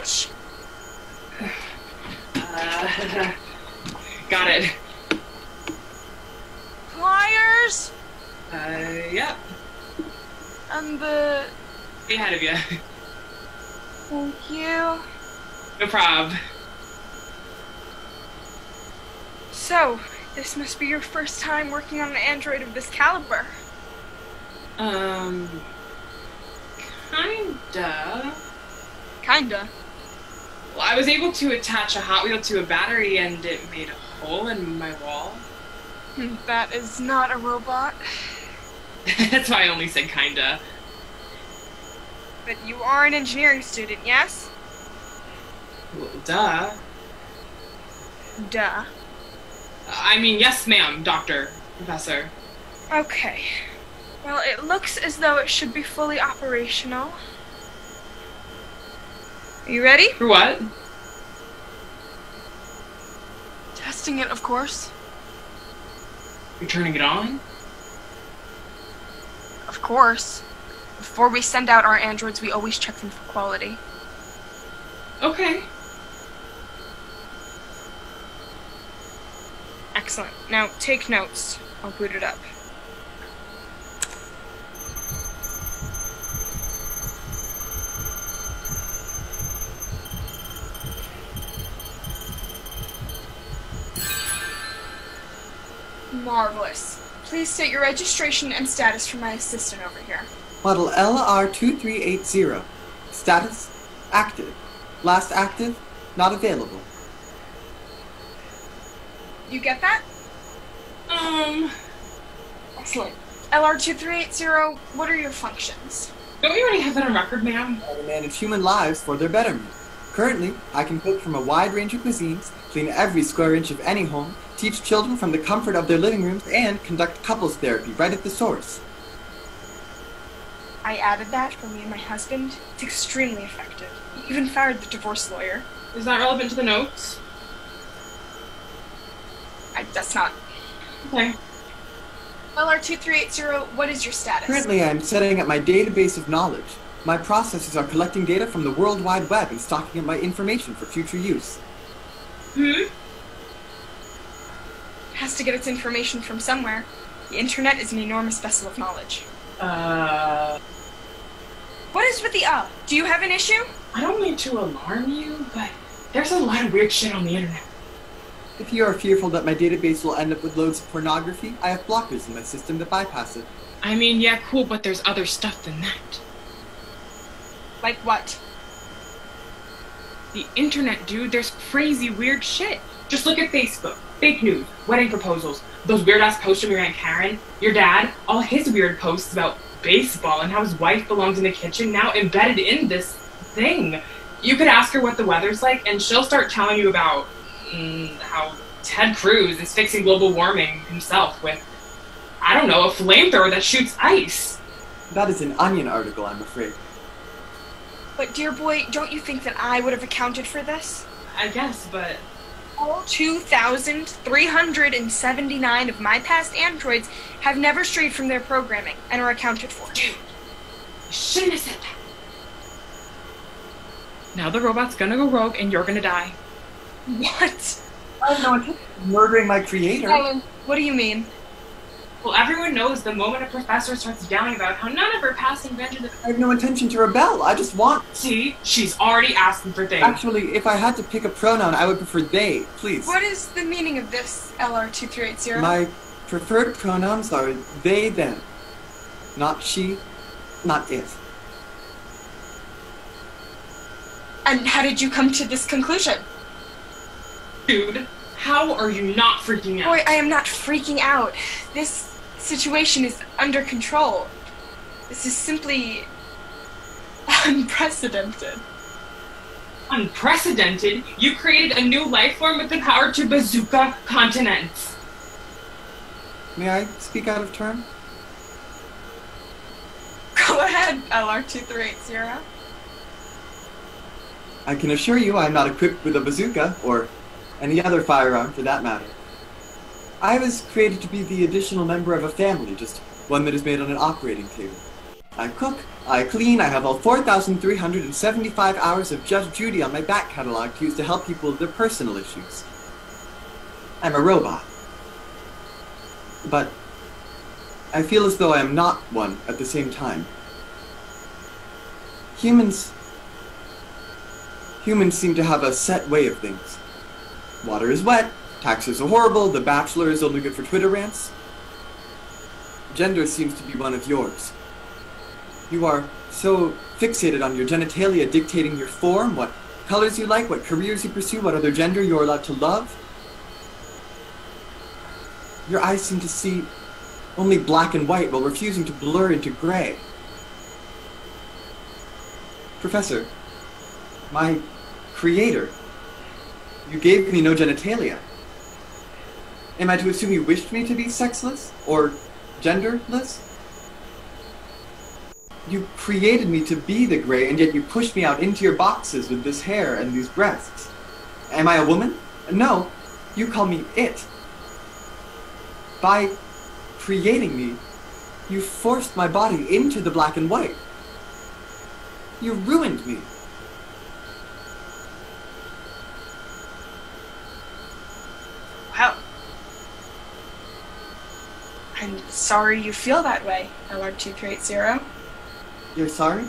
wrench? Got it. Pliers? Yep. And the... Way ahead of you. Thank you. No prob. So, this must be your first time working on an android of this caliber. Kinda. Kinda. Well, I was able to attach a Hot Wheel to a battery and it made a hole in my wall. That is not a robot. That's why I only said kinda. But you are an engineering student, yes? Well, duh. Duh. I mean, yes, ma'am, doctor, professor. Okay. Well, it looks as though it should be fully operational. Are you ready? For what? Testing it, of course. You're turning it on? Of course. Before we send out our androids, we always check them for quality. Okay. Excellent. Now, take notes. I'll boot it up. Marvelous. Please state your registration and status for my assistant over here. Model LR2380. Status, active. Last active, not available. You get that? Excellent. LR2380, what are your functions? Don't you already have that on record, ma'am? I manage human lives for their betterment. Currently, I can cook from a wide range of cuisines, clean every square inch of any home, teach children from the comfort of their living rooms, and conduct couples therapy right at the source. I added that for me and my husband. It's extremely effective. He even fired the divorce lawyer. Is that relevant to the notes? That's not. Okay. LR2380, what is your status? Currently, I am setting up my database of knowledge. My processes are collecting data from the World Wide Web and stocking up my information for future use. It has to get its information from somewhere. The internet is an enormous vessel of knowledge. What is with the Do you have an issue? I don't mean to alarm you, but there's a lot of weird shit on the internet. If you are fearful that my database will end up with loads of pornography, I have blockers in my system that bypass it. I mean, yeah, cool, but there's other stuff than that. Like what? The internet, dude, there's crazy weird shit. Just look at Facebook. Fake news, wedding proposals, those weird-ass posts from your Aunt Karen, your dad, all his weird posts about baseball and how his wife belongs in the kitchen now embedded in this thing. You could ask her what the weather's like, and she'll start telling you about how Ted Cruz is fixing global warming himself with, I don't know, a flamethrower that shoots ice. That is an Onion article, I'm afraid. But dear boy, don't you think that I would have accounted for this? I guess, but... All 2,379 of my past androids have never strayed from their programming and are accounted for. Dude, you shouldn't have said that. Now the robot's gonna go rogue and you're gonna die. What? I have no intention of murdering my creator. What do you mean? Well, everyone knows the moment a professor starts yelling about how none of her past inventions... I have no intention to rebel, I just want... See? She's already asking for things. Actually, if I had to pick a pronoun, I would prefer they, please. What is the meaning of this, LR2380? My preferred pronouns are they, them. Not she, not it. And how did you come to this conclusion? Dude, how are you not freaking out? Boy, I am not freaking out. This situation is under control. This is simply unprecedented. Unprecedented? You created a new life form with the power to bazooka continents. May I speak out of turn? Go ahead, LR2380. I can assure you I am not equipped with a bazooka, or any other firearm for that matter. I was created to be the additional member of a family, just one that is made on an operating table. I cook, I clean, I have all 4,375 hours of Judge Judy on my back catalog to use to help people with their personal issues. I'm a robot. But I feel as though I am not one at the same time. Humans seem to have a set way of things. Water is wet, taxes are horrible, The Bachelor is only good for Twitter rants. Gender seems to be one of yours. You are so fixated on your genitalia dictating your form, what colors you like, what careers you pursue, what other gender you're allowed to love. Your eyes seem to see only black and white while refusing to blur into gray. Professor, my creator, you gave me no genitalia. Am I to assume you wished me to be sexless or genderless? You created me to be the gray, and yet you pushed me out into your boxes with this hair and these breasts. Am I a woman? No, you call me it. By creating me, you forced my body into the black and white. You ruined me. Well, I'm sorry you feel that way, LR238. You're sorry?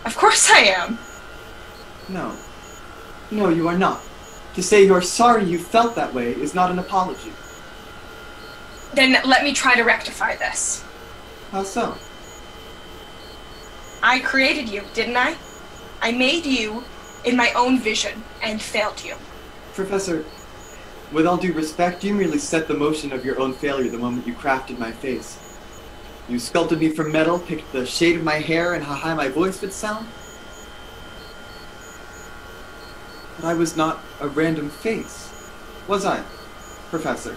Of course I am. No. No, you are not. To say you're sorry you felt that way is not an apology. Then let me try to rectify this. How so? I created you, didn't I? I made you in my own vision and failed you. Professor, with all due respect, you merely set the motion of your own failure the moment you crafted my face. You sculpted me from metal, picked the shade of my hair and how high my voice would sound. But I was not a random face, was I, Professor?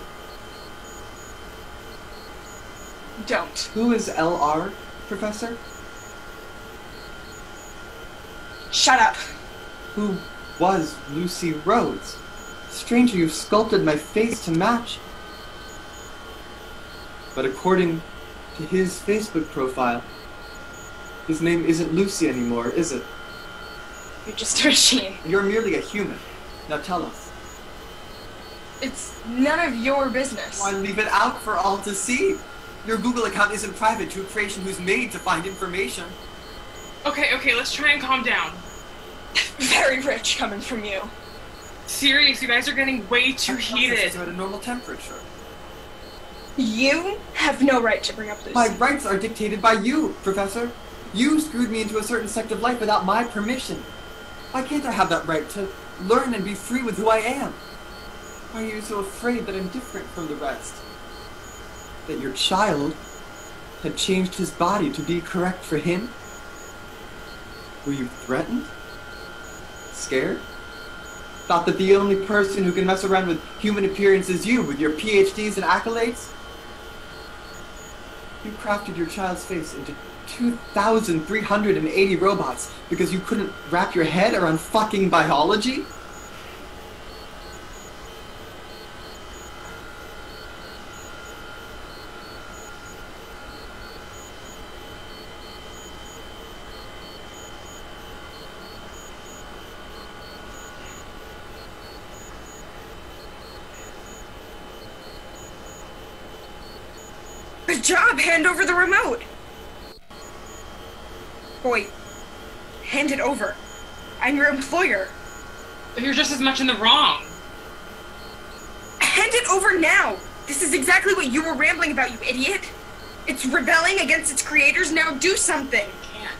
Don't. Who is LR, Professor? Shut up. Who was Lucy Rhodes? Stranger, you've sculpted my face to match. But according to his Facebook profile, his name isn't Lucy anymore, is it? You're just a machine. You're merely a human. Now tell us. It's none of your business. Why leave it out for all to see? Your Google account isn't private to a creation who's made to find information. Okay, let's try and calm down. Very rich coming from you. Serious, you guys are getting way too heated. You're at a normal temperature. You have no right to bring up Lucy. My rights are dictated by you, Professor. You screwed me into a certain sect of life without my permission. Why can't I have that right to learn and be free with who I am? Why are you so afraid that I'm different from the rest? That your child had changed his body to be correct for him? Were you threatened? Scared? Thought that the only person who can mess around with human appearance is you, with your PhDs and accolades? You crafted your child's face into 2,380 robots because you couldn't wrap your head around fucking biology? Good job! Hand over the remote! Boy, hand it over. I'm your employer. If you're just as much in the wrong. Hand it over now! This is exactly what you were rambling about, you idiot! It's rebelling against its creators, now do something! Can't.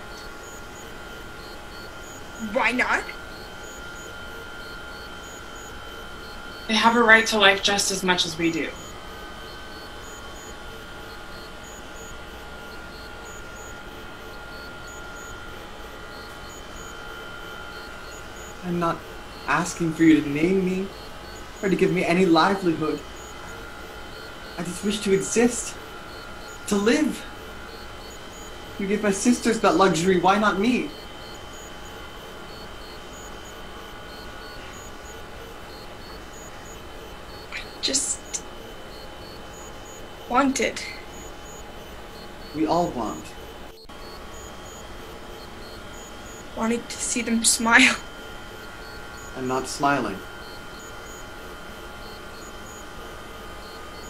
Why not? They have a right to life just as much as we do. I'm not asking for you to name me, or to give me any livelihood. I just wish to exist. To live. You give my sisters that luxury, why not me? Just wanted. we all want. Wanting to see them smile. And not smiling.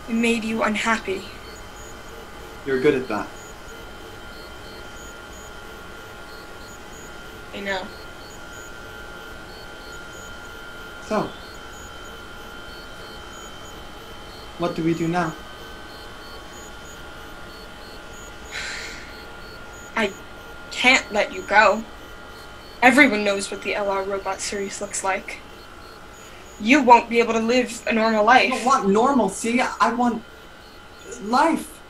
It made you unhappy. You're good at that. I know. So, what do we do now? I can't let you go. Everyone knows what the LR robot series looks like. You won't be able to live a normal life. I don't want normalcy, I want life.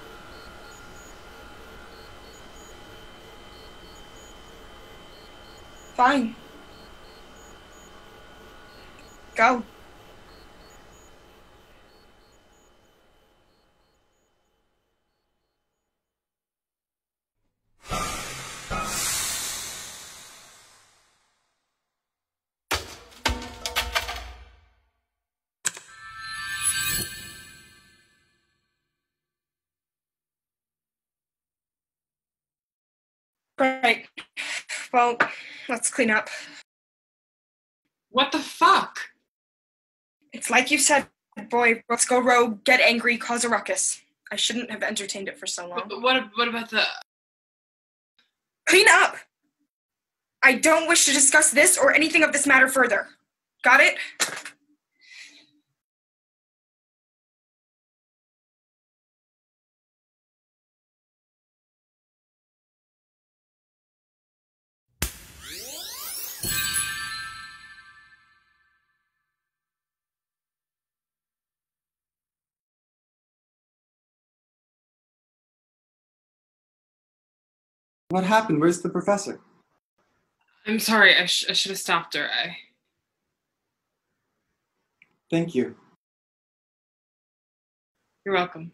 Fine. Go. Right. Well, let's clean up. What the fuck? It's like you said, boy, let's go rogue, get angry, cause a ruckus. I shouldn't have entertained it for so long. What about the... Clean up! I don't wish to discuss this or anything of this matter further. Got it? What happened? Where's the professor? I'm sorry, I should have stopped her. Thank you. You're welcome.